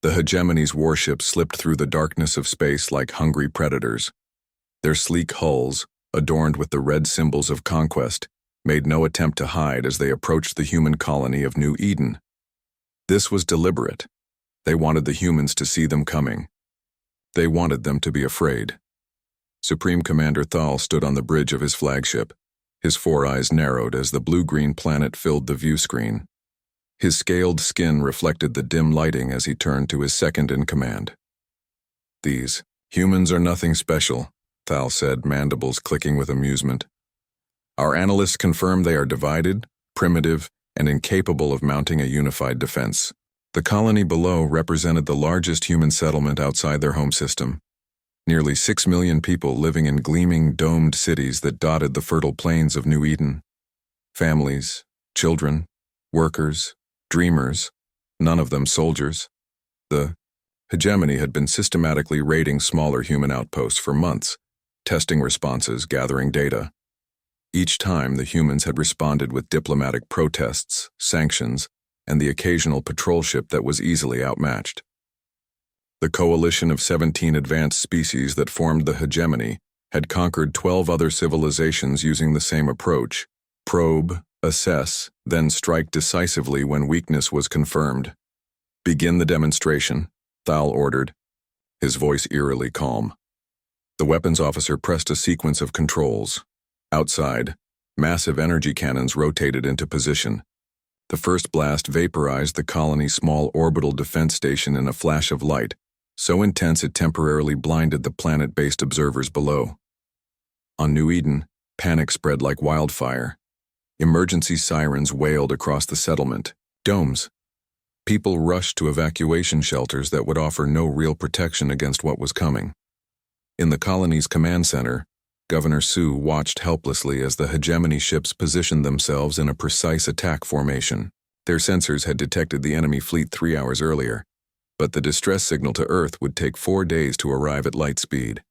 The hegemony's warships slipped through the darkness of space like hungry predators. Their sleek hulls, adorned with the red symbols of conquest, made no attempt to hide as they approached the human colony of New Eden. This was deliberate. They wanted the humans to see them coming. They wanted them to be afraid. Supreme Commander Thal stood on the bridge of his flagship. His four eyes narrowed as the blue-green planet filled the view screen. His scaled skin reflected the dim lighting as he turned to his second-in-command. "These humans are nothing special," Thal said, mandibles clicking with amusement. "Our analysts confirm they are divided, primitive, and incapable of mounting a unified defense." The colony below represented the largest human settlement outside their home system. Nearly 6 million people living in gleaming, domed cities that dotted the fertile plains of New Eden. Families, children, workers, dreamers, none of them soldiers. The hegemony had been systematically raiding smaller human outposts for months, testing responses, gathering data. Each time, the humans had responded with diplomatic protests, sanctions, and the occasional patrol ship that was easily outmatched. The coalition of 17 advanced species that formed the hegemony had conquered 12 other civilizations using the same approach: probe, assess, then strike decisively when weakness was confirmed. "Begin the demonstration," Thal ordered, his voice eerily calm. The weapons officer pressed a sequence of controls. Outside, massive energy cannons rotated into position. The first blast vaporized the colony's small orbital defense station in a flash of light, so intense it temporarily blinded the planet-based observers below. On New Eden, panic spread like wildfire. Emergency sirens wailed across the settlement. Domes. People rushed to evacuation shelters that would offer no real protection against what was coming. In the colony's command center, Governor Sue watched helplessly as the hegemony ships positioned themselves in a precise attack formation. Their sensors had detected the enemy fleet 3 hours earlier, but the distress signal to Earth would take 4 days to arrive at light speed.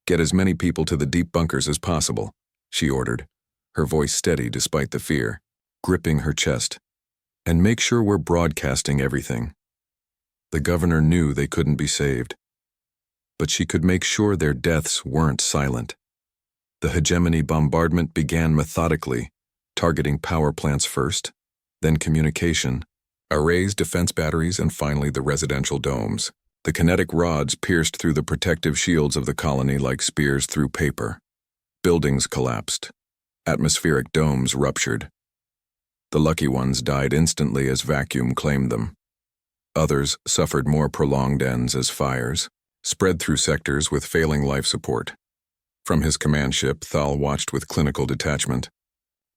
"Get as many people to the deep bunkers as possible," she ordered, her voice steady despite the fear, gripping her chest. "And make sure we're broadcasting everything." The governor knew they couldn't be saved, but she could make sure their deaths weren't silent. The hegemony bombardment began methodically, targeting power plants first, then communication, arrays, defense batteries, and finally the residential domes. The kinetic rods pierced through the protective shields of the colony like spears through paper. Buildings collapsed. Atmospheric domes ruptured. The lucky ones died instantly as vacuum claimed them. Others suffered more prolonged ends as fires spread through sectors with failing life support. From his command ship, Thal watched with clinical detachment.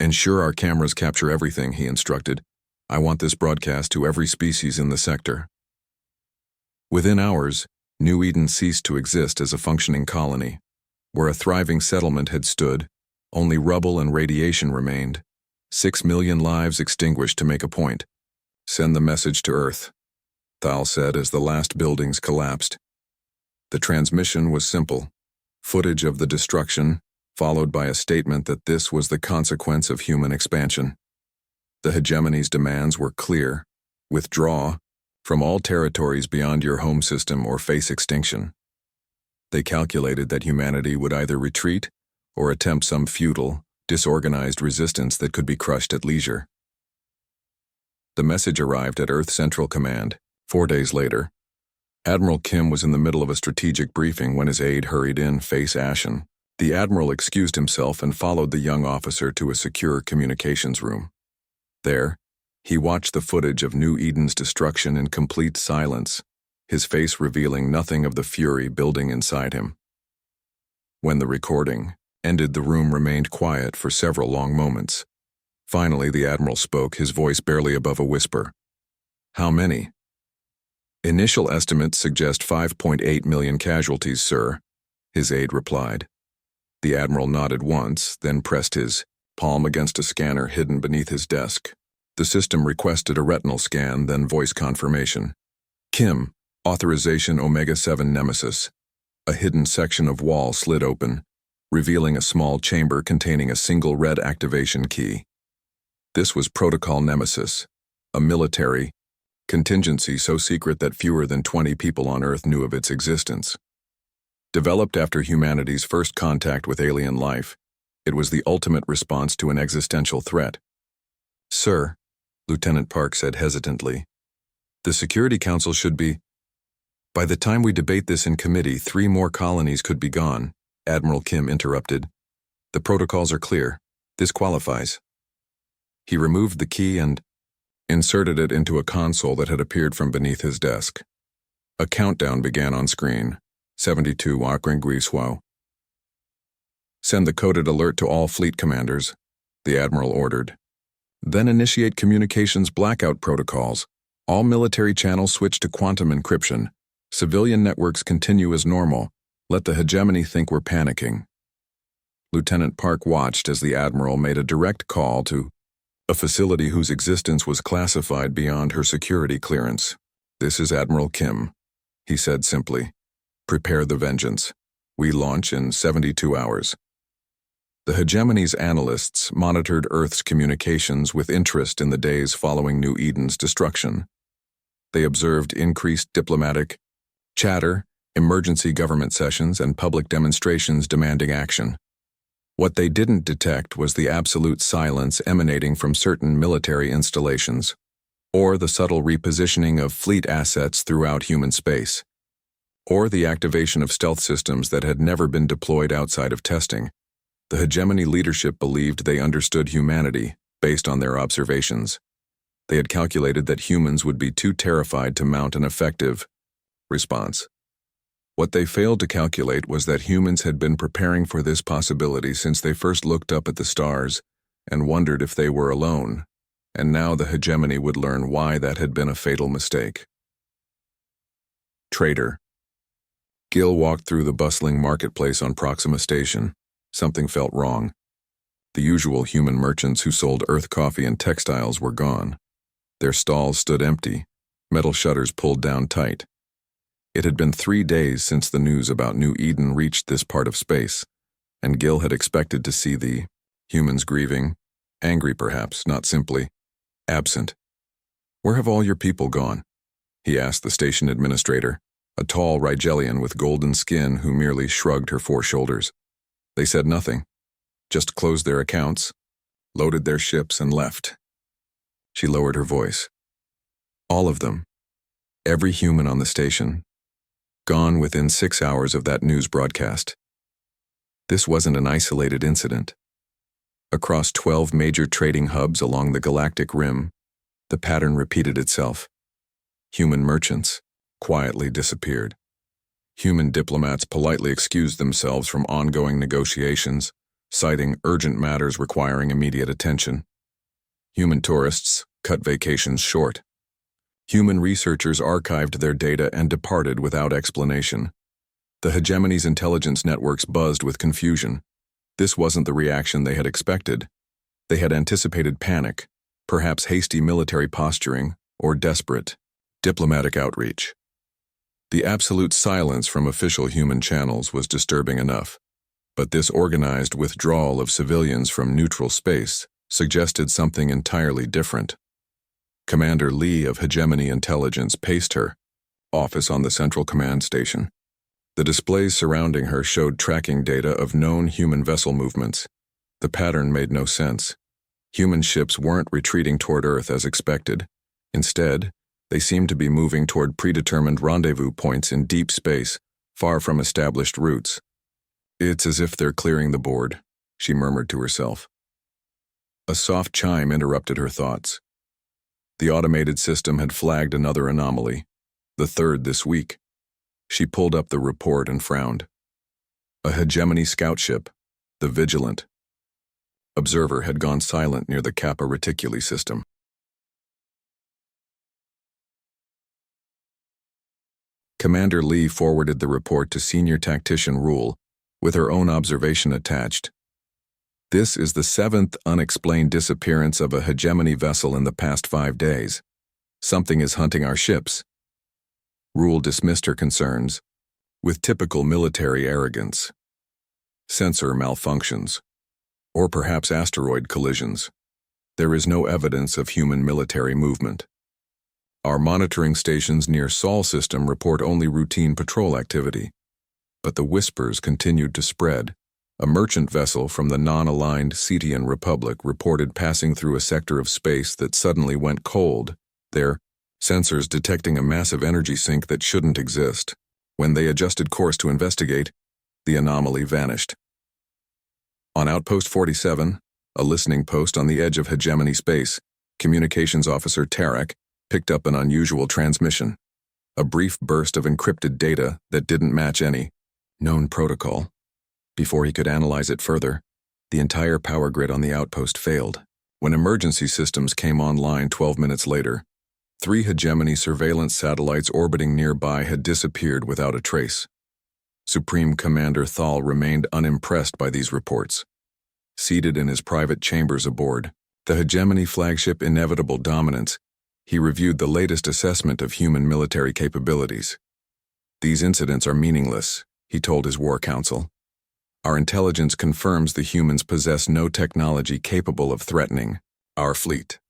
"Ensure our cameras capture everything," he instructed. "I want this broadcast to every species in the sector." Within hours, New Eden ceased to exist as a functioning colony. Where a thriving settlement had stood, only rubble and radiation remained. 6 million lives extinguished to make a point. "Send the message to Earth," Thal said as the last buildings collapsed. The transmission was simple: footage of the destruction, followed by a statement that this was the consequence of human expansion. The hegemony's demands were clear: withdraw from all territories beyond your home system or face extinction. They calculated that humanity would either retreat or attempt some futile, disorganized resistance that could be crushed at leisure. The message arrived at Earth Central Command 4 days later. Admiral Kim was in the middle of a strategic briefing when his aide hurried in, face ashen. The admiral excused himself and followed the young officer to a secure communications room. There, he watched the footage of New Eden's destruction in complete silence, his face revealing nothing of the fury building inside him. When the recording ended, the room remained quiet for several long moments. Finally, the admiral spoke, his voice barely above a whisper. "How many?" "Initial estimates suggest 5.8 million casualties, sir," his aide replied. The admiral nodded once, then pressed his palm against a scanner hidden beneath his desk. The system requested a retinal scan, then voice confirmation. "Kim, authorization Omega-7 Nemesis." A hidden section of wall slid open, revealing a small chamber containing a single red activation key. This was Protocol Nemesis, a military, contingency so secret that fewer than 20 people on Earth knew of its existence. Developed after humanity's first contact with alien life, it was the ultimate response to an existential threat. "Sir," Lieutenant Park said hesitantly, "the Security Council should be—" "By the time we debate this in committee, 3 more colonies could be gone," Admiral Kim interrupted. "The protocols are clear. This qualifies." He removed the key and inserted it into a console that had appeared from beneath his desk. A countdown began on screen. 72 HFY. "Send the coded alert to all fleet commanders," the Admiral ordered. "Then initiate communications blackout protocols. All military channels switch to quantum encryption. Civilian networks continue as normal. Let the hegemony think we're panicking." Lieutenant Park watched as the Admiral made a direct call to a facility whose existence was classified beyond her security clearance. "This is Admiral Kim," he said simply. "Prepare the vengeance. We launch in 72 hours. The hegemony's analysts monitored Earth's communications with interest in the days following New Eden's destruction. They observed increased diplomatic chatter, emergency government sessions, and public demonstrations demanding action. What they didn't detect was the absolute silence emanating from certain military installations, or the subtle repositioning of fleet assets throughout human space, or the activation of stealth systems that had never been deployed outside of testing. The hegemony leadership believed they understood humanity based on their observations. They had calculated that humans would be too terrified to mount an effective response. What they failed to calculate was that humans had been preparing for this possibility since they first looked up at the stars and wondered if they were alone, and now the hegemony would learn why that had been a fatal mistake. Traitor. Gil walked through the bustling marketplace on Proxima Station. Something felt wrong. The usual human merchants who sold Earth coffee and textiles were gone. Their stalls stood empty, metal shutters pulled down tight. It had been 3 days since the news about New Eden reached this part of space, and Gil had expected to see the humans grieving, angry perhaps, not simply absent. "Where have all your people gone?" he asked the station administrator, a tall Rigelian with golden skin who merely shrugged her 4 shoulders. "They said nothing, just closed their accounts, loaded their ships, and left." She lowered her voice. "All of them. Every human on the station. Gone within 6 hours of that news broadcast." This wasn't an isolated incident. Across 12 major trading hubs along the galactic rim, the pattern repeated itself. Human merchants quietly disappeared. Human diplomats politely excused themselves from ongoing negotiations, citing urgent matters requiring immediate attention. Human tourists cut vacations short. Human researchers archived their data and departed without explanation. The hegemony's intelligence networks buzzed with confusion. This wasn't the reaction they had expected. They had anticipated panic, perhaps hasty military posturing, or desperate diplomatic outreach. The absolute silence from official human channels was disturbing enough, but this organized withdrawal of civilians from neutral space suggested something entirely different. Commander Lee of Hegemony Intelligence paced her office on the Central Command Station. The displays surrounding her showed tracking data of known human vessel movements. The pattern made no sense. Human ships weren't retreating toward Earth as expected. Instead, they seemed to be moving toward predetermined rendezvous points in deep space, far from established routes. "It's as if they're clearing the board," she murmured to herself. A soft chime interrupted her thoughts. The automated system had flagged another anomaly, the 3rd this week. She pulled up the report and frowned. A hegemony scout ship, the Vigilant. Observer had gone silent near the Kappa Reticuli system. Commander Lee forwarded the report to Senior Tactician Rule, with her own observation attached. "This is the 7th unexplained disappearance of a hegemony vessel in the past 5 days. Something is hunting our ships." Rule dismissed her concerns with typical military arrogance. "Sensor malfunctions, or perhaps asteroid collisions. There is no evidence of human military movement." Our monitoring stations near Sol system report only routine patrol activity. But the whispers continued to spread. A merchant vessel from the non-aligned Cetian Republic reported passing through a sector of space that suddenly went cold, their sensors detecting a massive energy sink that shouldn't exist. When they adjusted course to investigate, the anomaly vanished. On Outpost 47, a listening post on the edge of hegemony space, Communications Officer Tarek picked up an unusual transmission. A brief burst of encrypted data that didn't match any known protocol. Before he could analyze it further, the entire power grid on the outpost failed. When emergency systems came online 12 minutes later, 3 hegemony surveillance satellites orbiting nearby had disappeared without a trace. Supreme Commander Thal remained unimpressed by these reports. Seated in his private chambers aboard the hegemony flagship Inevitable Dominance, he reviewed the latest assessment of human military capabilities. "These incidents are meaningless," he told his war council. "Our intelligence confirms the humans possess no technology capable of threatening our fleet.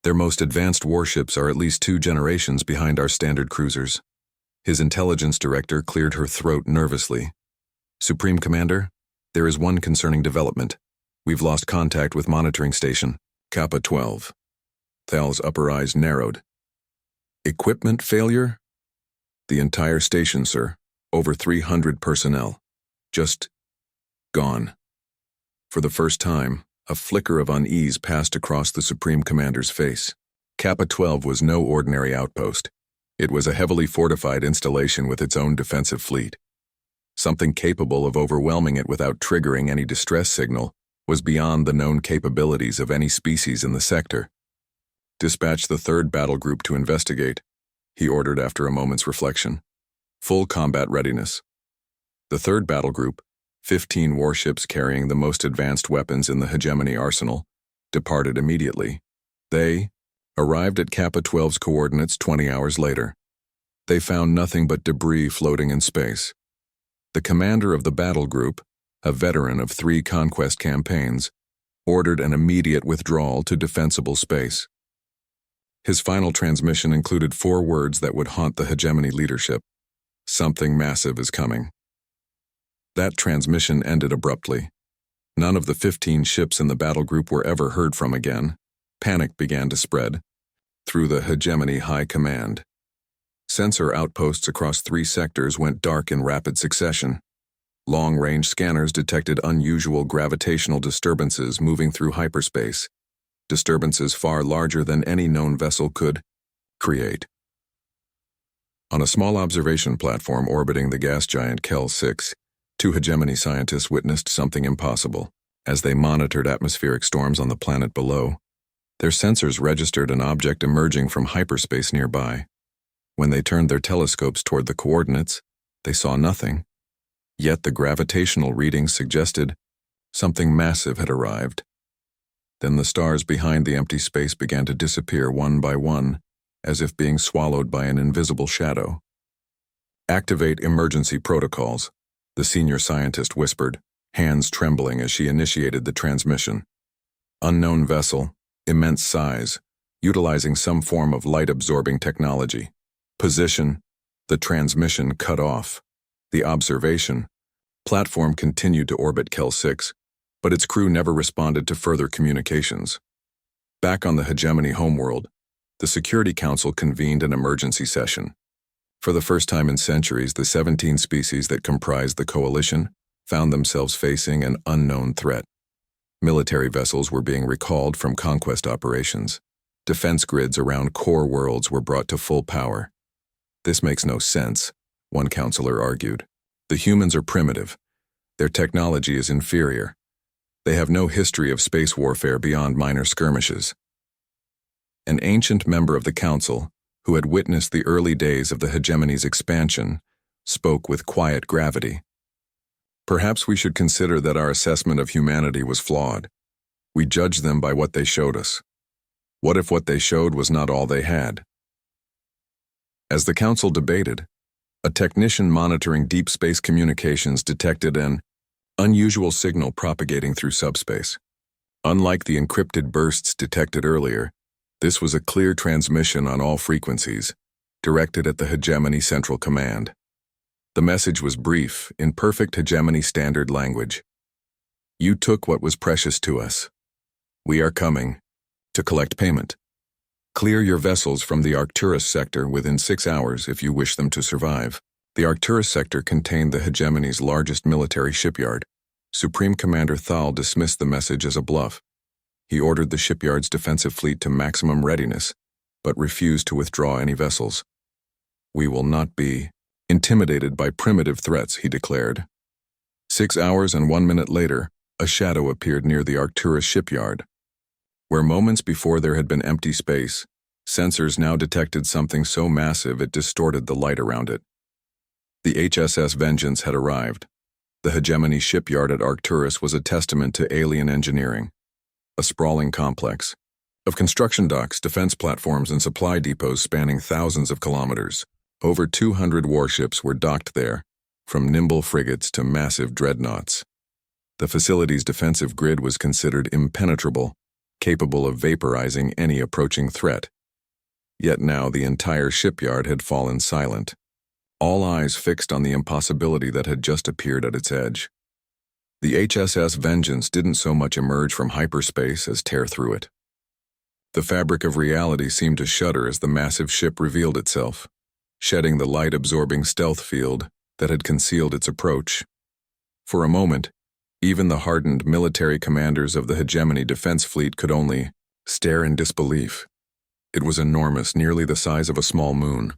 Their most advanced warships are at least 2 generations behind our standard cruisers." His intelligence director cleared her throat nervously. "Supreme Commander, there is one concerning development. We've lost contact with monitoring station Kappa 12. Thal's upper eyes narrowed. "Equipment failure?" "The entire station, sir. Over 300 personnel. Just gone." For the first time, a flicker of unease passed across the Supreme Commander's face. Kappa 12 was no ordinary outpost. It was a heavily fortified installation with its own defensive fleet. Something capable of overwhelming it without triggering any distress signal was beyond the known capabilities of any species in the sector. "Dispatch the 3rd battle group to investigate," he ordered after a moment's reflection. "Full combat readiness." The 3rd battle group, 15 warships carrying the most advanced weapons in the hegemony arsenal, departed immediately. They arrived at Kappa 12's coordinates 20 hours later. They found nothing but debris floating in space. The commander of the battle group, a veteran of 3 conquest campaigns, ordered an immediate withdrawal to defensible space. His final transmission included 4 words that would haunt the hegemony leadership. "Something massive is coming." That transmission ended abruptly. None of the 15 ships in the battle group were ever heard from again. Panic began to spread through the hegemony high command. Sensor outposts across 3 sectors went dark in rapid succession. Long-range scanners detected unusual gravitational disturbances moving through hyperspace, disturbances far larger than any known vessel could create. On a small observation platform orbiting the gas giant Kel 6, 2 hegemony scientists witnessed something impossible. As they monitored atmospheric storms on the planet below, their sensors registered an object emerging from hyperspace nearby. When they turned their telescopes toward the coordinates, they saw nothing. Yet the gravitational readings suggested something massive had arrived. Then the stars behind the empty space began to disappear one by one, as if being swallowed by an invisible shadow. "Activate emergency protocols," the senior scientist whispered, hands trembling as she initiated the transmission. "Unknown vessel, immense size, utilizing some form of light-absorbing technology. Position," the transmission cut off. The observation platform continued to orbit Kel 6, but its crew never responded to further communications. Back on the hegemony homeworld, the Security Council convened an emergency session. For the first time in centuries, the 17 species that comprised the coalition found themselves facing an unknown threat. Military vessels were being recalled from conquest operations. Defense grids around core worlds were brought to full power. "This makes no sense," one counselor argued. "The humans are primitive. Their technology is inferior. They have no history of space warfare beyond minor skirmishes." An ancient member of the council, who had witnessed the early days of the hegemony's expansion, spoke with quiet gravity. "Perhaps we should consider that our assessment of humanity was flawed. We judged them by what they showed us. What if what they showed was not all they had?" As the council debated, a technician monitoring deep space communications detected an unusual signal propagating through subspace. Unlike the encrypted bursts detected earlier, This was a clear transmission on all frequencies, directed at the Hegemony Central Command. The message was brief, in perfect Hegemony standard language. You took what was precious to us. We are coming to collect payment. Clear your vessels from the Arcturus sector within 6 hours if you wish them to survive. The Arcturus sector contained the Hegemony's largest military shipyard. Supreme Commander Thal dismissed the message as a bluff. He ordered the shipyard's defensive fleet to maximum readiness, but refused to withdraw any vessels. We will not be intimidated by primitive threats, he declared. 6 hours and 1 minute later, a shadow appeared near the Arcturus shipyard. Where moments before there had been empty space, sensors now detected something so massive it distorted the light around it. The HSS Vengeance had arrived. The Hegemony shipyard at Arcturus was a testament to alien engineering. A sprawling complex of construction docks, defense platforms, and supply depots spanning thousands of kilometers. Over 200 warships were docked there, from nimble frigates to massive dreadnoughts. The facility's defensive grid was considered impenetrable, capable of vaporizing any approaching threat. Yet now the entire shipyard had fallen silent, all eyes fixed on the impossibility that had just appeared at its edge. The HSS Vengeance didn't so much emerge from hyperspace as tear through it. The fabric of reality seemed to shudder as the massive ship revealed itself, shedding the light-absorbing stealth field that had concealed its approach. For a moment, even the hardened military commanders of the Hegemony defense fleet could only stare in disbelief. It was enormous, nearly the size of a small moon.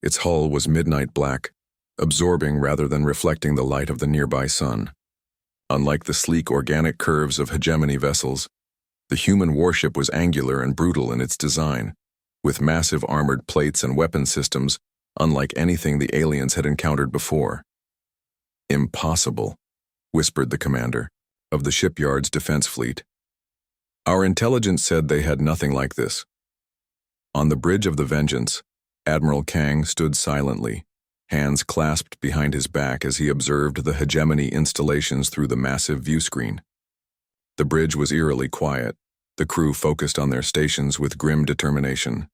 Its hull was midnight black, absorbing rather than reflecting the light of the nearby sun. Unlike the sleek organic curves of Hegemony vessels, the human warship was angular and brutal in its design, with massive armored plates and weapon systems unlike anything the aliens had encountered before. Impossible, whispered the commander of the shipyard's defense fleet. Our intelligence said they had nothing like this. On the bridge of the Vengeance, Admiral Kang stood silently, hands clasped behind his back as he observed the Hegemony installations through the massive viewscreen. The bridge was eerily quiet, the crew focused on their stations with grim determination.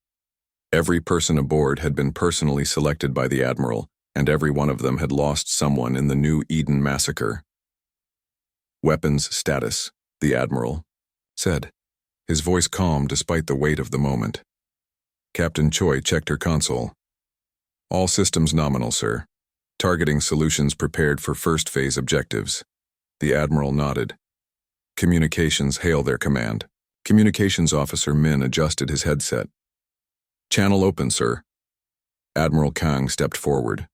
Every person aboard had been personally selected by the Admiral, and every one of them had lost someone in the New Eden massacre. Weapons status, the Admiral said, his voice calm despite the weight of the moment. Captain Choi checked her console. All systems nominal, sir. Targeting solutions prepared for first phase objectives. The Admiral nodded. Communications hail their command. Communications Officer Min adjusted his headset. Channel open, sir. Admiral Kang stepped forward.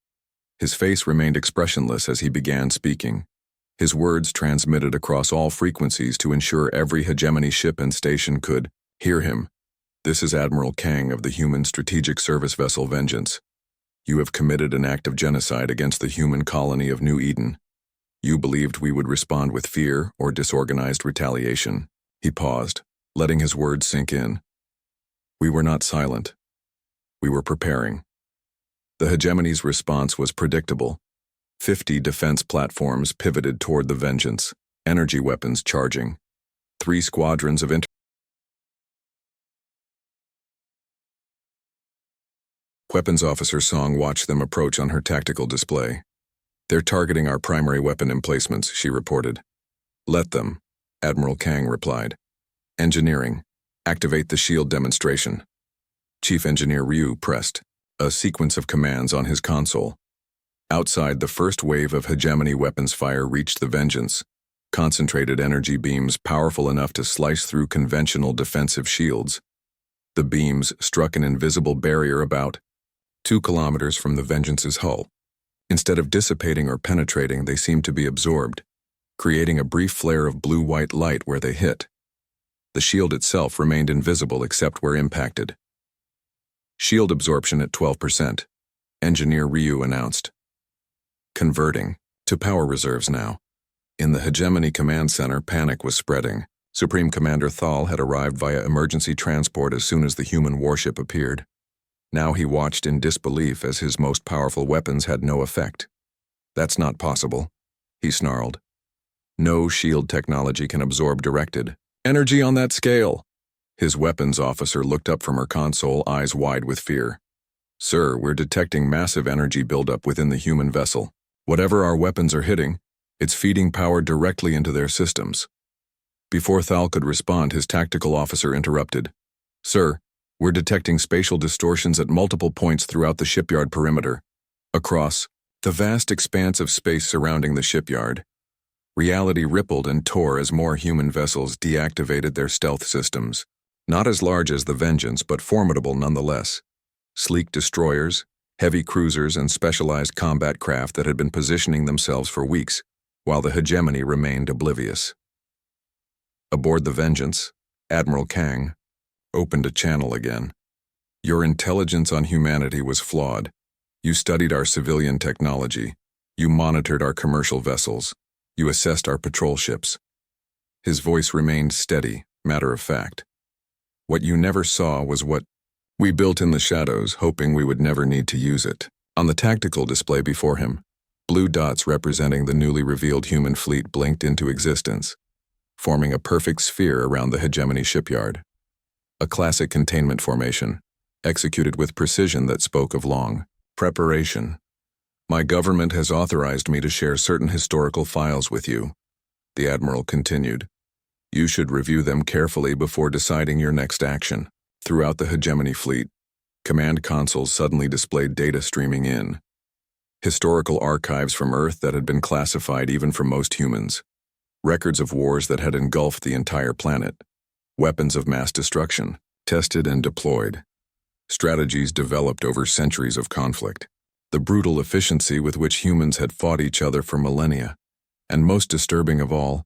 His face remained expressionless as he began speaking. His words transmitted across all frequencies to ensure every Hegemony ship and station could hear him. This is Admiral Kang of the human strategic service vessel Vengeance. You have committed an act of genocide against the human colony of New Eden. You believed we would respond with fear or disorganized retaliation. He paused, letting his words sink in. We were not silent. We were preparing. The Hegemony's response was predictable. 50 defense platforms pivoted toward the Vengeance, energy weapons charging. 3 squadrons of Weapons Officer Song watched them approach on her tactical display. They're targeting our primary weapon emplacements, she reported. Let them, Admiral Kang replied. Engineering, activate the shield demonstration. Chief Engineer Ryu pressed a sequence of commands on his console. Outside, the first wave of Hegemony weapons fire reached the Vengeance, concentrated energy beams powerful enough to slice through conventional defensive shields. The beams struck an invisible barrier about 2 kilometers from the Vengeance's hull. Instead of dissipating or penetrating, they seemed to be absorbed, creating a brief flare of blue-white light where they hit. The shield itself remained invisible except where impacted. Shield absorption at 12%, Engineer Ryu announced. Converting to power reserves now. In the Hegemony Command Center, panic was spreading. Supreme Commander Thal had arrived via emergency transport as soon as the human warship appeared. Now he watched in disbelief as his most powerful weapons had no effect. That's not possible, he snarled. No shield technology can absorb directed energy on that scale. His weapons officer looked up from her console, eyes wide with fear. "Sir, we're detecting massive energy buildup within the human vessel. Whatever our weapons are hitting, it's feeding power directly into their systems." Before Thal could respond, his tactical officer interrupted. "Sir, we're detecting spatial distortions at multiple points throughout the shipyard perimeter. Across the vast expanse of space surrounding the shipyard, reality rippled and tore as more human vessels deactivated their stealth systems. Not as large as the Vengeance, but formidable nonetheless. Sleek destroyers, heavy cruisers, and specialized combat craft that had been positioning themselves for weeks, while the hegemony remained oblivious. Aboard the Vengeance, Admiral Kang opened a channel again. "Your intelligence on humanity was flawed. You studied our civilian technology. You monitored our commercial vessels. You assessed our patrol ships." His voice remained steady, matter of fact. "What you never saw was what we built in the shadows, hoping we would never need to use it." On the tactical display before him, blue dots representing the newly revealed human fleet blinked into existence, forming a perfect sphere around the hegemony shipyard. A classic containment formation, executed with precision that spoke of long preparation. "My government has authorized me to share certain historical files with you," the Admiral continued. "You should review them carefully before deciding your next action." Throughout the hegemony fleet, command consoles suddenly displayed data streaming in. Historical archives from Earth that had been classified even for most humans. Records of wars that had engulfed the entire planet. Weapons of mass destruction, tested and deployed. Strategies developed over centuries of conflict. The brutal efficiency with which humans had fought each other for millennia. And most disturbing of all,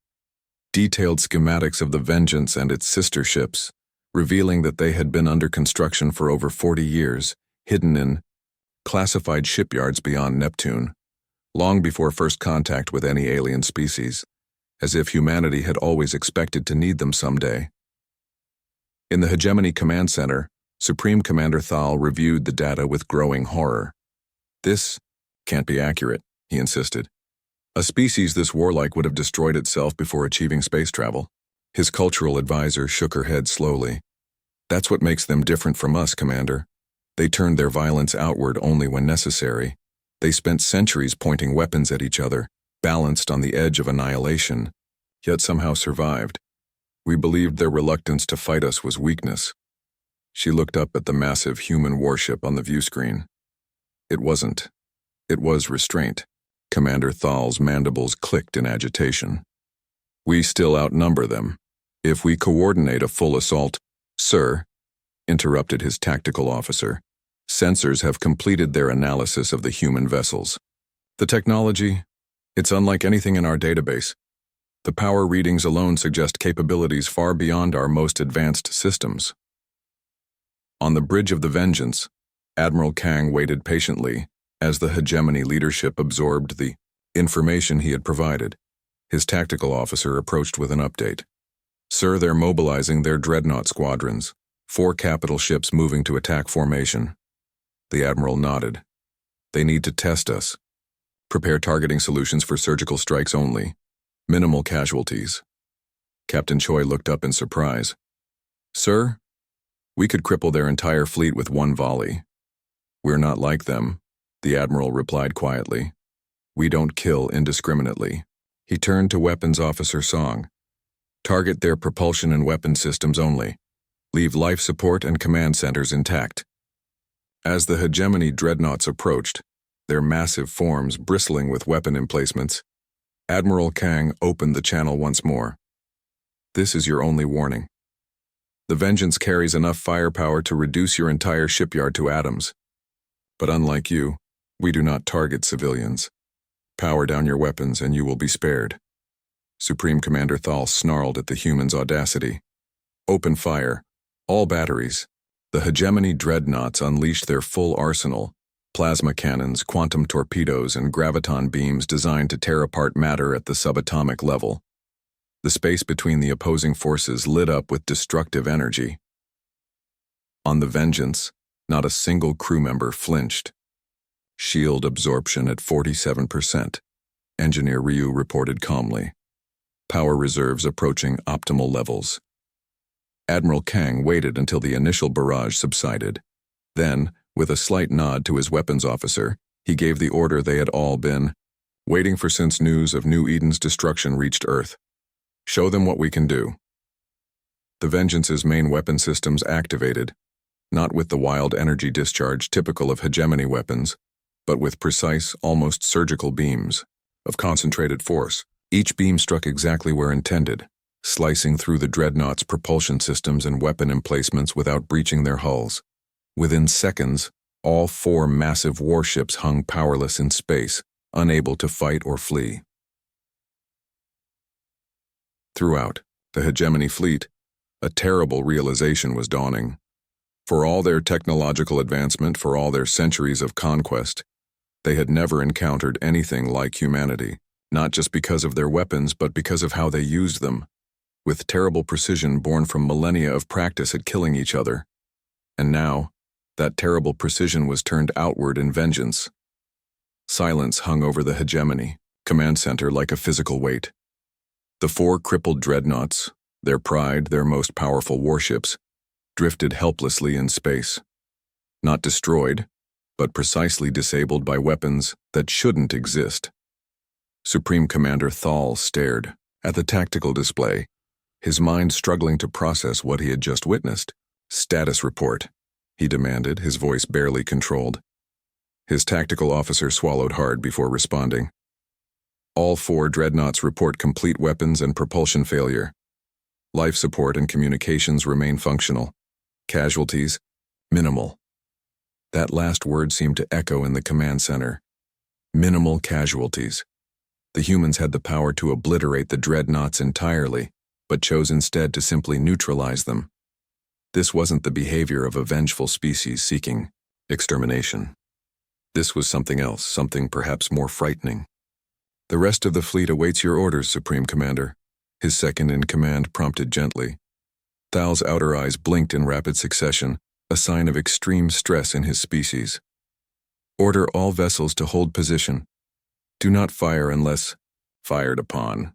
detailed schematics of the Vengeance and its sister ships, revealing that they had been under construction for over 40 years, hidden in classified shipyards beyond Neptune, long before first contact with any alien species, as if humanity had always expected to need them someday. In the Hegemony Command Center, Supreme Commander Thal reviewed the data with growing horror. "This can't be accurate," he insisted. "A species this warlike would have destroyed itself before achieving space travel." His cultural advisor shook her head slowly. "That's what makes them different from us, Commander. They turned their violence outward only when necessary. They spent centuries pointing weapons at each other, balanced on the edge of annihilation, yet somehow survived. We believed their reluctance to fight us was weakness." She looked up at the massive human warship on the viewscreen. It wasn't. It was restraint. Commander Thal's mandibles clicked in agitation. "We still outnumber them. If we coordinate a full assault—" "Sir," interrupted his tactical officer, "sensors have completed their analysis of the human vessels. The technology, it's unlike anything in our database. The power readings alone suggest capabilities far beyond our most advanced systems." On the bridge of the Vengeance, Admiral Kang waited patiently as the hegemony leadership absorbed the information he had provided. His tactical officer approached with an update. "Sir, they're mobilizing their dreadnought squadrons. 4 capital ships moving to attack formation." The Admiral nodded. "They need to test us. Prepare targeting solutions for surgical strikes only. Minimal casualties." Captain Choi looked up in surprise. "Sir, we could cripple their entire fleet with one volley." "We're not like them," the Admiral replied quietly. "We don't kill indiscriminately." He turned to Weapons Officer Song. "Target their propulsion and weapon systems only. Leave life support and command centers intact." As the hegemony dreadnoughts approached, their massive forms bristling with weapon emplacements, Admiral Kang opened the channel once more. "This is your only warning. The Vengeance carries enough firepower to reduce your entire shipyard to atoms. But unlike you, we do not target civilians. Power down your weapons and you will be spared." Supreme Commander Thal snarled at the human's audacity. "Open fire. All batteries." The hegemony dreadnoughts unleashed their full arsenal, plasma cannons, quantum torpedoes, and graviton beams designed to tear apart matter at the subatomic level. The space between the opposing forces lit up with destructive energy. On the Vengeance, not a single crew member flinched. Shield absorption at 47%, Engineer Ryu reported calmly. Power reserves approaching optimal levels. Admiral Kang waited until the initial barrage subsided. Then, with a slight nod to his weapons officer, he gave the order they had all been waiting for since news of New Eden's destruction reached Earth. Show them what we can do. The Vengeance's main weapon systems activated, not with the wild energy discharge typical of hegemony weapons, but with precise, almost surgical beams of concentrated force. Each beam struck exactly where intended, slicing through the Dreadnought's propulsion systems and weapon emplacements without breaching their hulls. Within seconds, all 4 massive warships hung powerless in space, unable to fight or flee. Throughout the hegemony fleet, a terrible realization was dawning. For all their technological advancement, for all their centuries of conquest, they had never encountered anything like humanity, not just because of their weapons, but because of how they used them, with terrible precision born from millennia of practice at killing each other. And now, that terrible precision was turned outward in vengeance. Silence hung over the hegemony command center like a physical weight. The 4 crippled dreadnoughts, their pride, their most powerful warships, drifted helplessly in space. Not destroyed, but precisely disabled by weapons that shouldn't exist. Supreme Commander Thal stared at the tactical display, his mind struggling to process what he had just witnessed. "Status report," he demanded, his voice barely controlled. His tactical officer swallowed hard before responding. "All 4 dreadnoughts report complete weapons and propulsion failure. Life support and communications remain functional. Casualties, minimal." That last word seemed to echo in the command center. Minimal casualties. The humans had the power to obliterate the dreadnoughts entirely, but chose instead to simply neutralize them. This wasn't the behavior of a vengeful species seeking extermination. This was something else, something perhaps more frightening. "The rest of the fleet awaits your orders, Supreme Commander," his second-in-command prompted gently. Thal's outer eyes blinked in rapid succession, a sign of extreme stress in his species. "Order all vessels to hold position. Do not fire unless fired upon."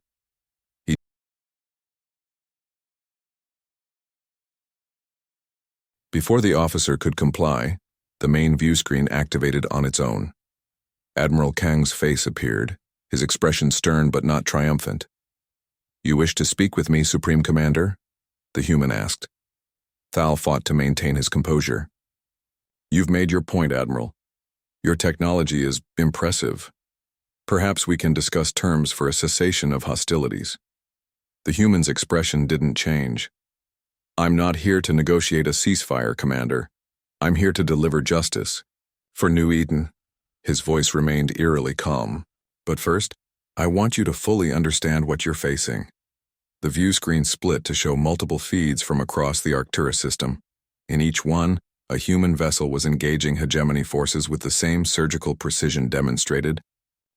Before the officer could comply, the main view screen activated on its own. Admiral Kang's face appeared, his expression stern but not triumphant. "You wish to speak with me, Supreme Commander?" the human asked. Thal fought to maintain his composure. "You've made your point, Admiral. Your technology is impressive. Perhaps we can discuss terms for a cessation of hostilities." The human's expression didn't change. "I'm not here to negotiate a ceasefire, Commander. I'm here to deliver justice. For New Eden." His voice remained eerily calm. "But first, I want you to fully understand what you're facing." The view screen split to show multiple feeds from across the Arcturus system. In each one, a human vessel was engaging hegemony forces with the same surgical precision demonstrated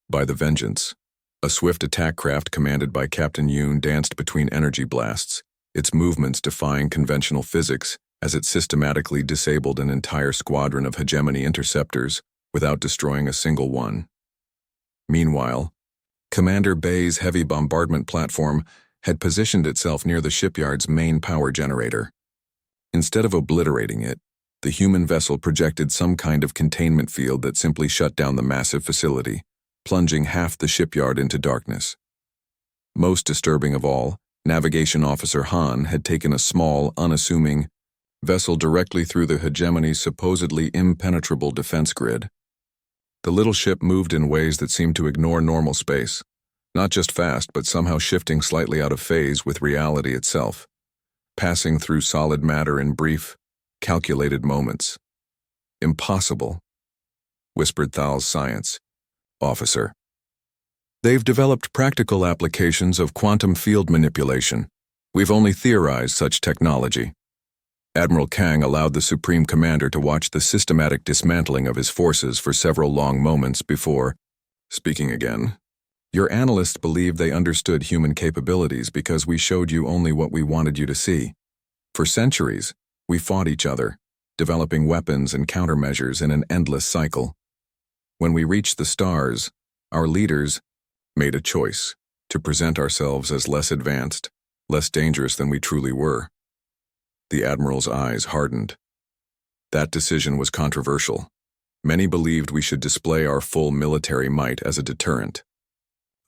by the Vengeance. A swift attack craft commanded by Captain Yoon danced between energy blasts, its movements defying conventional physics as it systematically disabled an entire squadron of hegemony interceptors without destroying a single one. Meanwhile, Commander Bay's heavy bombardment platform had positioned itself near the shipyard's main power generator. Instead of obliterating it, the human vessel projected some kind of containment field that simply shut down the massive facility, plunging half the shipyard into darkness. Most disturbing of all, Navigation Officer Han had taken a small, unassuming vessel directly through the hegemony's supposedly impenetrable defense grid. The little ship moved in ways that seemed to ignore normal space, not just fast, but somehow shifting slightly out of phase with reality itself, passing through solid matter in brief, calculated moments. "Impossible," whispered Thal's science officer. "They've developed practical applications of quantum field manipulation. We've only theorized such technology." Admiral Kang allowed the Supreme Commander to watch the systematic dismantling of his forces for several long moments before speaking again. "Your analysts believed they understood human capabilities because we showed you only what we wanted you to see. For centuries, we fought each other, developing weapons and countermeasures in an endless cycle. When we reached the stars, our leaders made a choice to present ourselves as less advanced, less dangerous than we truly were. The Admiral's eyes hardened. That decision was controversial. Many believed we should display our full military might as a deterrent.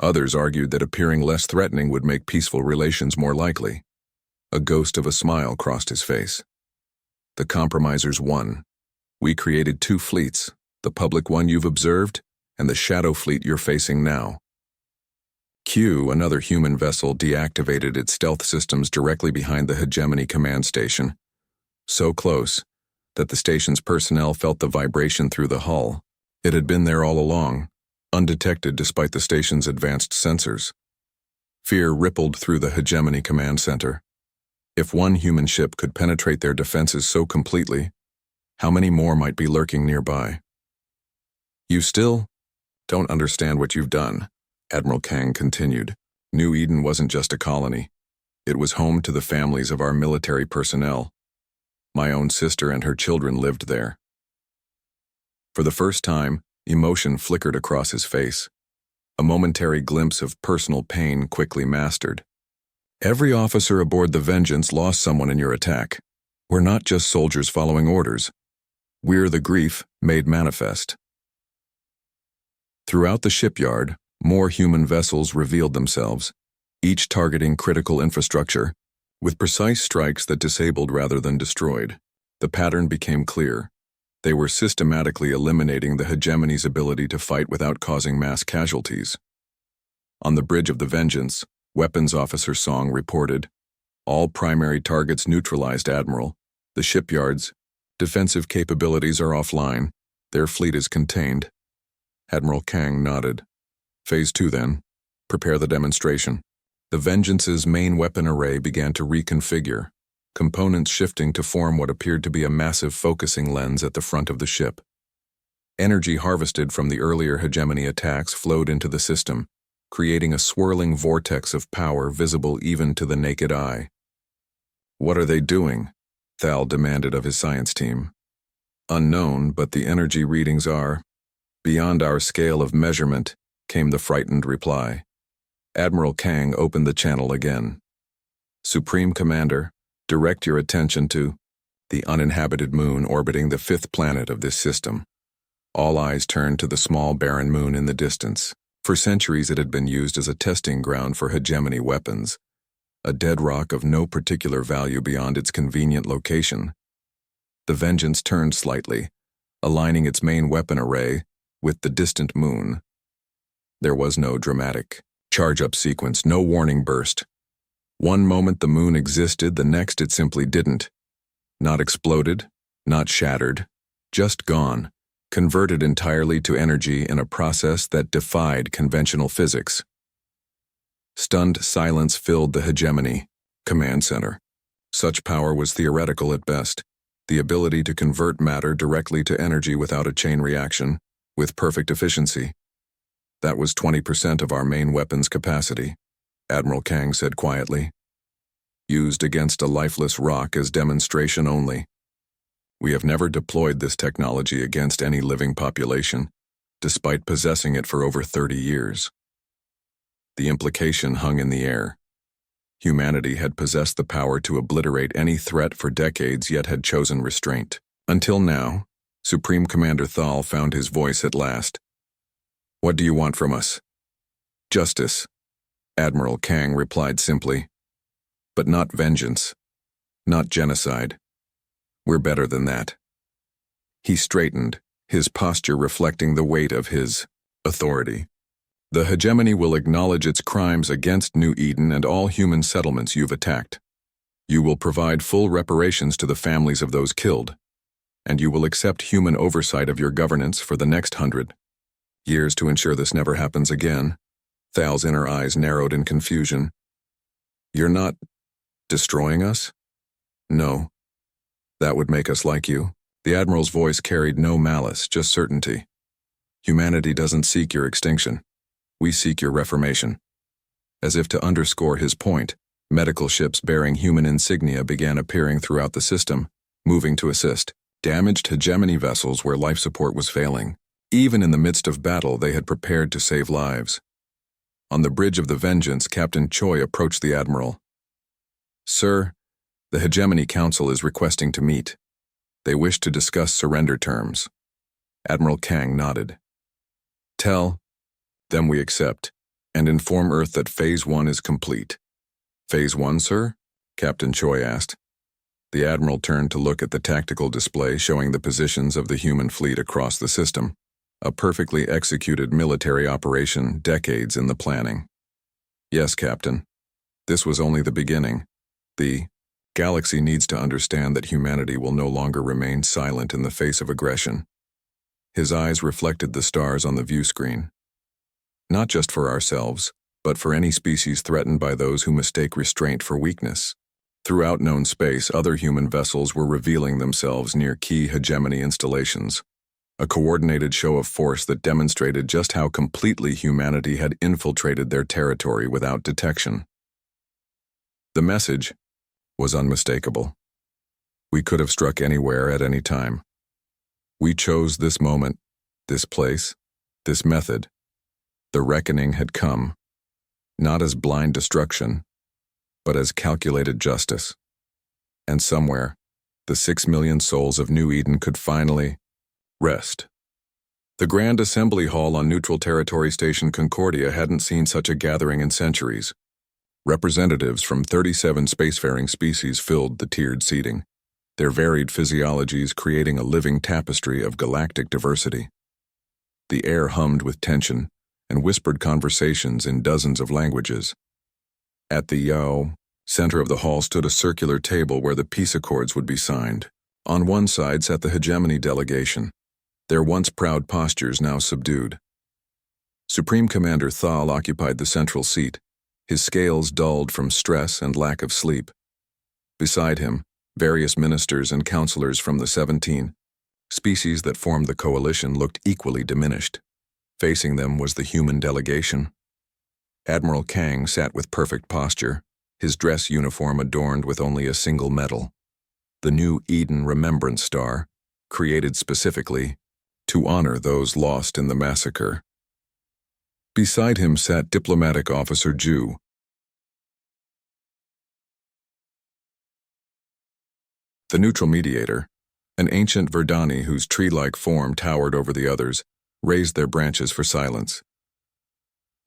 Others argued that appearing less threatening would make peaceful relations more likely. A ghost of a smile crossed his face. The compromisers won. We created 2 fleets, the public one you've observed, and the shadow fleet you're facing now. Q, another human vessel, deactivated its stealth systems directly behind the Hegemony command station. So close that the station's personnel felt the vibration through the hull. It had been there all along, undetected despite the station's advanced sensors. Fear rippled through the Hegemony command center. If one human ship could penetrate their defenses so completely, how many more might be lurking nearby? You still don't understand what you've done, Admiral Kang continued. New Eden wasn't just a colony. It was home to the families of our military personnel. My own sister and her children lived there. For the first time, emotion flickered across his face. A momentary glimpse of personal pain quickly mastered. Every officer aboard the Vengeance lost someone in your attack. We're not just soldiers following orders. We're the grief made manifest. Throughout the shipyard, more human vessels revealed themselves, each targeting critical infrastructure, with precise strikes that disabled rather than destroyed. The pattern became clear. They were systematically eliminating the Hegemony's ability to fight without causing mass casualties. On the bridge of the Vengeance, Weapons Officer Song reported, "All primary targets neutralized, Admiral. The shipyard's defensive capabilities are offline. Their fleet is contained." Admiral Kang nodded. Phase 2 then. Prepare the demonstration. The Vengeance's main weapon array began to reconfigure, components shifting to form what appeared to be a massive focusing lens at the front of the ship. Energy harvested from the earlier Hegemony attacks flowed into the system, creating a swirling vortex of power visible even to the naked eye. "What are they doing?" Thal demanded of his science team. "Unknown, but the energy readings are beyond our scale of measurement," came the frightened reply. Admiral Kang opened the channel again. "Supreme Commander, direct your attention to the uninhabited moon orbiting the 5th planet of this system." All eyes turned to the small barren moon in the distance. For centuries it had been used as a testing ground for Hegemony weapons, a dead rock of no particular value beyond its convenient location. The Vengeance turned slightly, aligning its main weapon array with the distant moon. There was no dramatic charge-up sequence, no warning burst. One moment the moon existed, the next it simply didn't. Not exploded, not shattered, just gone, converted entirely to energy in a process that defied conventional physics. Stunned silence filled the Hegemony command center. Such power was theoretical at best, the ability to convert matter directly to energy without a chain reaction, with perfect efficiency. That was 20% of our main weapons capacity, Admiral Kang said quietly. Used against a lifeless rock as demonstration only. We have never deployed this technology against any living population, despite possessing it for over 30 years. The implication hung in the air. Humanity had possessed the power to obliterate any threat for decades, yet had chosen restraint. Until now, Supreme Commander Thal found his voice at last. "What do you want from us?" "Justice," Admiral Kang replied simply. "But not vengeance. Not genocide. We're better than that." He straightened, his posture reflecting the weight of his authority. "The Hegemony will acknowledge its crimes against New Eden and all human settlements you've attacked. You will provide full reparations to the families of those killed, and you will accept human oversight of your governance for the next 100 years to ensure this never happens again." Thal's inner eyes narrowed in confusion. "You're not destroying us?" "No. That would make us like you." The Admiral's voice carried no malice, just certainty. "Humanity doesn't seek your extinction. We seek your reformation." As if to underscore his point, medical ships bearing human insignia began appearing throughout the system, moving to assist damaged Hegemony vessels where life support was failing. Even in the midst of battle, they had prepared to save lives. On the bridge of the Vengeance, Captain Choi approached the Admiral. "Sir, The Hegemony Council is requesting to meet. They wish to discuss surrender terms. Admiral Kang nodded. Tell them we accept, and inform Earth that Phase 1 is complete. Phase 1, sir? Captain Choi asked. The Admiral turned to look at the tactical display showing the positions of the human fleet across the system, a perfectly executed military operation decades in the planning. Yes, Captain. This was only the beginning. The galaxy needs to understand that humanity will no longer remain silent in the face of aggression. His eyes reflected the stars on the view screen. Not just for ourselves, but for any species threatened by those who mistake restraint for weakness. Throughout known space, other human vessels were revealing themselves near key hegemony installations, a coordinated show of force that demonstrated just how completely humanity had infiltrated their territory without detection. The message was unmistakable. We could have struck anywhere at any time. We chose this moment, this place, this method. The reckoning had come, not as blind destruction, but as calculated justice. And somewhere, the 6 million souls of New Eden could finally rest. The Grand Assembly Hall on Neutral Territory Station Concordia hadn't seen such a gathering in centuries. Representatives from 37 spacefaring species filled the tiered seating, their varied physiologies creating a living tapestry of galactic diversity. The air hummed with tension and whispered conversations in dozens of languages. At the center of the hall stood a circular table where the peace accords would be signed. On one side sat the hegemony delegation, their once proud postures now subdued. Supreme Commander Thal occupied the central seat, his scales dulled from stress and lack of sleep. Beside him, various ministers and counselors from the 17 species that formed the coalition looked equally diminished. Facing them was the human delegation. Admiral Kang sat with perfect posture, his dress uniform adorned with only a single medal, the New Eden Remembrance Star, created specifically to honor those lost in the massacre. Beside him sat Diplomatic Officer Ju. The neutral mediator, an ancient Verdani whose tree-like form towered over the others, raised their branches for silence.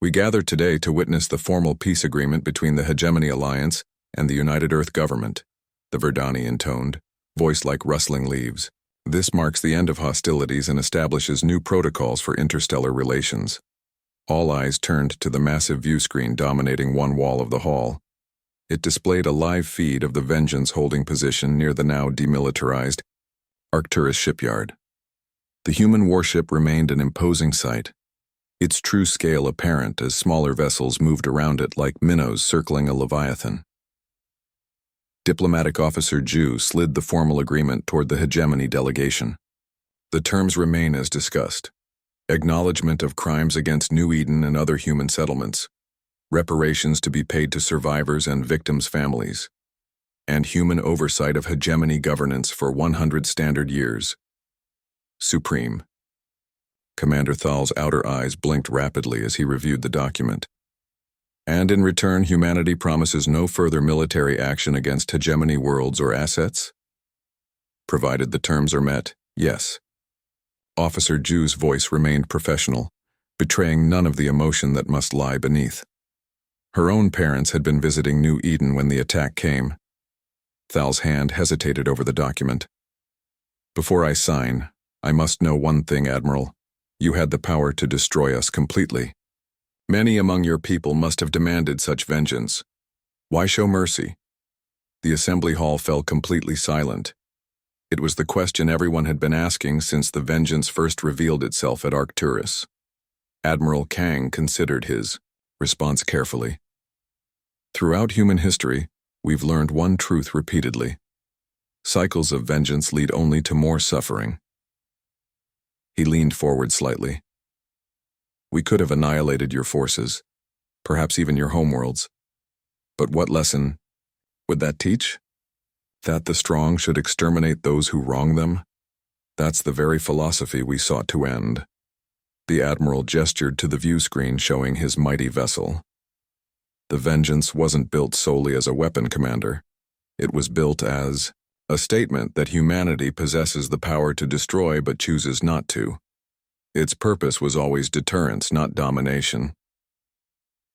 We gather today to witness the formal peace agreement between the Hegemony Alliance and the United Earth Government, the Verdani intoned, voice like rustling leaves. This marks the end of hostilities and establishes new protocols for interstellar relations. All eyes turned to the massive view screen dominating one wall of the hall. It displayed a live feed of the Vengeance holding position near the now demilitarized Arcturus shipyard. The human warship remained an imposing sight, its true scale apparent as smaller vessels moved around it like minnows circling a leviathan. Diplomatic Officer Ju slid the formal agreement toward the hegemony delegation. The terms remain as discussed. Acknowledgement of crimes against New Eden and other human settlements, reparations to be paid to survivors and victims' families, and human oversight of hegemony governance for 100 standard years. Supreme. Commander Thal's outer eyes blinked rapidly as he reviewed the document. And in return, humanity promises no further military action against hegemony worlds or assets? Provided the terms are met, yes. Officer Ju's voice remained professional, betraying none of the emotion that must lie beneath. Her own parents had been visiting New Eden when the attack came. Thal's hand hesitated over the document. Before I sign, I must know one thing, Admiral. You had the power to destroy us completely. Many among your people must have demanded such vengeance. Why show mercy? The assembly hall fell completely silent. It was the question everyone had been asking since the vengeance first revealed itself at Arcturus. Admiral Kang considered his response carefully. Throughout human history, we've learned one truth repeatedly. Cycles of vengeance lead only to more suffering. He leaned forward slightly. We could have annihilated your forces, perhaps even your homeworlds. But what lesson would that teach? That the strong should exterminate those who wrong them? That's the very philosophy we sought to end. The Admiral gestured to the view screen showing his mighty vessel. The Vengeance wasn't built solely as a weapon, Commander. It was built as a statement that humanity possesses the power to destroy but chooses not to. Its purpose was always deterrence, not domination.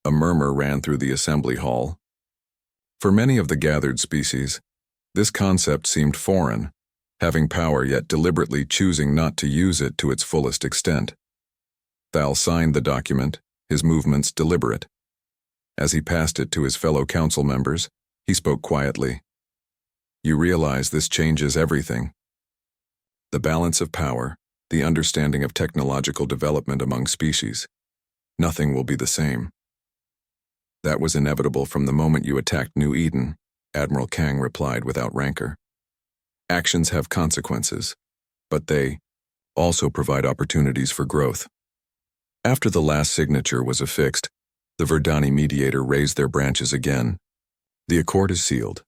A murmur ran through the assembly hall. For many of the gathered species, this concept seemed foreign, having power yet deliberately choosing not to use it to its fullest extent. Thal signed the document, his movements deliberate. As he passed it to his fellow council members, he spoke quietly. You realize this changes everything. The balance of power, the understanding of technological development among species. Nothing will be the same. That was inevitable from the moment you attacked New Eden, Admiral Kang replied without rancor. Actions have consequences, but they also provide opportunities for growth. After the last signature was affixed, the Verdani mediator raised their branches again. The accord is sealed.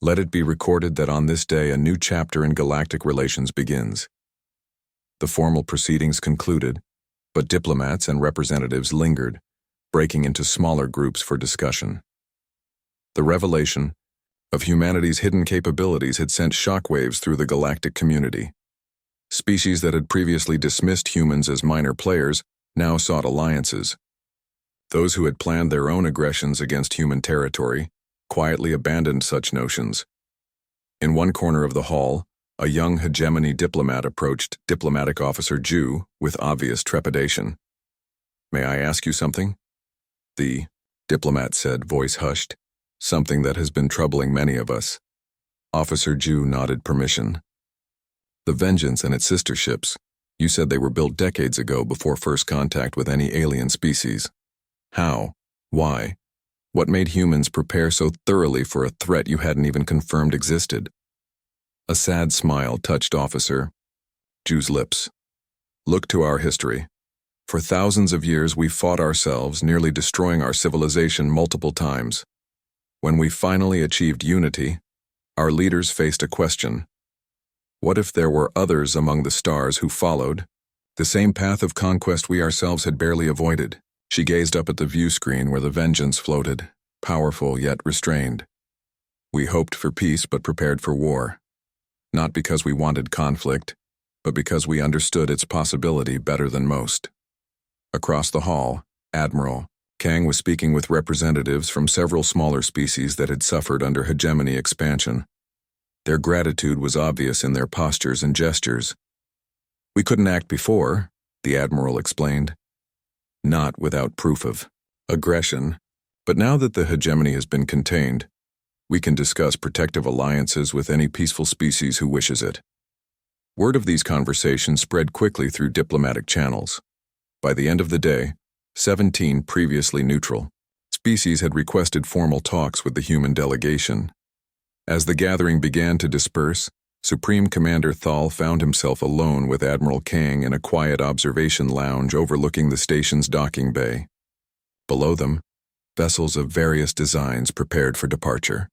Let it be recorded that on this day a new chapter in galactic relations begins. The formal proceedings concluded, but diplomats and representatives lingered, breaking into smaller groups for discussion. The revelation of humanity's hidden capabilities had sent shockwaves through the galactic community. Species that had previously dismissed humans as minor players now sought alliances. Those who had planned their own aggressions against human territory quietly abandoned such notions. In one corner of the hall, a young hegemony diplomat approached Diplomatic Officer Ju with obvious trepidation. May I ask you something? The diplomat said, voice hushed. Something that has been troubling many of us. Officer Ju nodded permission. The Vengeance and its sister ships. You said they were built decades ago before first contact with any alien species. How? Why? What made humans prepare so thoroughly for a threat you hadn't even confirmed existed? A sad smile touched Officer Ju's lips. Look to our history. For thousands of years we fought ourselves, nearly destroying our civilization multiple times. When we finally achieved unity, our leaders faced a question. What if there were others among the stars who followed the same path of conquest we ourselves had barely avoided? She gazed up at the view screen where the Vengeance floated, powerful yet restrained. We hoped for peace but prepared for war. Not because we wanted conflict, but because we understood its possibility better than most. Across the hall, Admiral Kang was speaking with representatives from several smaller species that had suffered under hegemony expansion. Their gratitude was obvious in their postures and gestures. We couldn't act before, the Admiral explained. Not without proof of aggression, but now that the hegemony has been contained, we can discuss protective alliances with any peaceful species who wishes it. Word of these conversations spread quickly through diplomatic channels. By the end of the day, 17 previously neutral species had requested formal talks with the human delegation. As the gathering began to disperse, Supreme Commander Thal found himself alone with Admiral Kang in a quiet observation lounge overlooking the station's docking bay. Below them, vessels of various designs prepared for departure.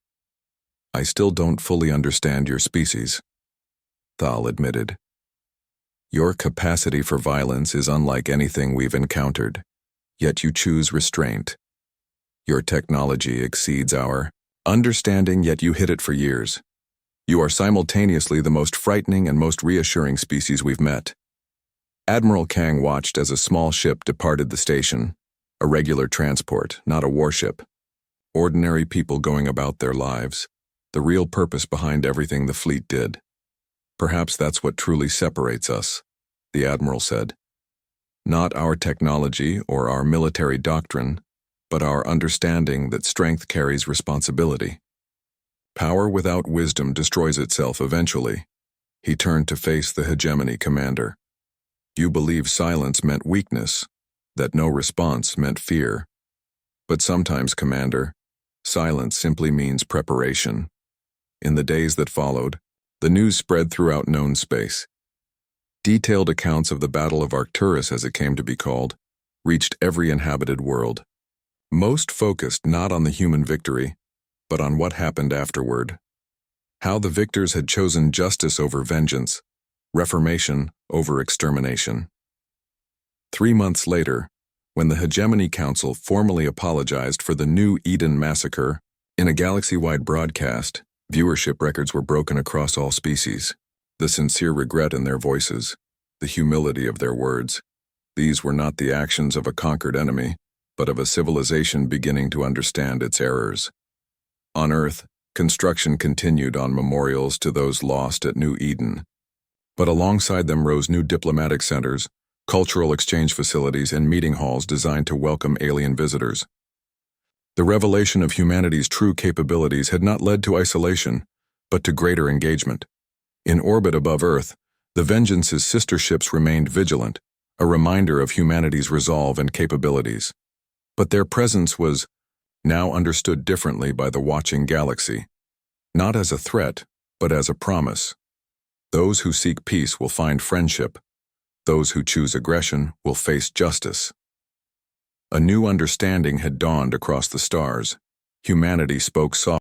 I still don't fully understand your species, Thal admitted. Your capacity for violence is unlike anything we've encountered, yet you choose restraint. Your technology exceeds our understanding, yet you hid it for years. You are simultaneously the most frightening and most reassuring species we've met. Admiral Kang watched as a small ship departed the station, a regular transport, not a warship. Ordinary people going about their lives, the real purpose behind everything the fleet did. Perhaps that's what truly separates us, the Admiral said. Not our technology or our military doctrine, but our understanding that strength carries responsibility. Power without wisdom destroys itself eventually. He turned to face the hegemony commander. You believe silence meant weakness, that no response meant fear. But sometimes, Commander, silence simply means preparation. In the days that followed, the news spread throughout known space. Detailed accounts of the Battle of Arcturus, as it came to be called, reached every inhabited world. Most focused not on the human victory, but on what happened afterward. How the victors had chosen justice over vengeance, reformation over extermination. 3 months later, when the Hegemony Council formally apologized for the New Eden massacre in a galaxy-wide broadcast, Viewership records were broken across all species. The sincere regret in their voices, the humility of their words. These were not the actions of a conquered enemy, but of a civilization beginning to understand its errors. On Earth, construction continued on memorials to those lost at New Eden. But alongside them rose new diplomatic centers, cultural exchange facilities, and meeting halls designed to welcome alien visitors. The revelation of humanity's true capabilities had not led to isolation, but to greater engagement. In orbit above Earth, the Vengeance's sister ships remained vigilant, a reminder of humanity's resolve and capabilities. But their presence was now understood differently by the watching galaxy, not as a threat, but as a promise. Those who seek peace will find friendship. Those who choose aggression will face justice. A new understanding had dawned across the stars. Humanity spoke softly.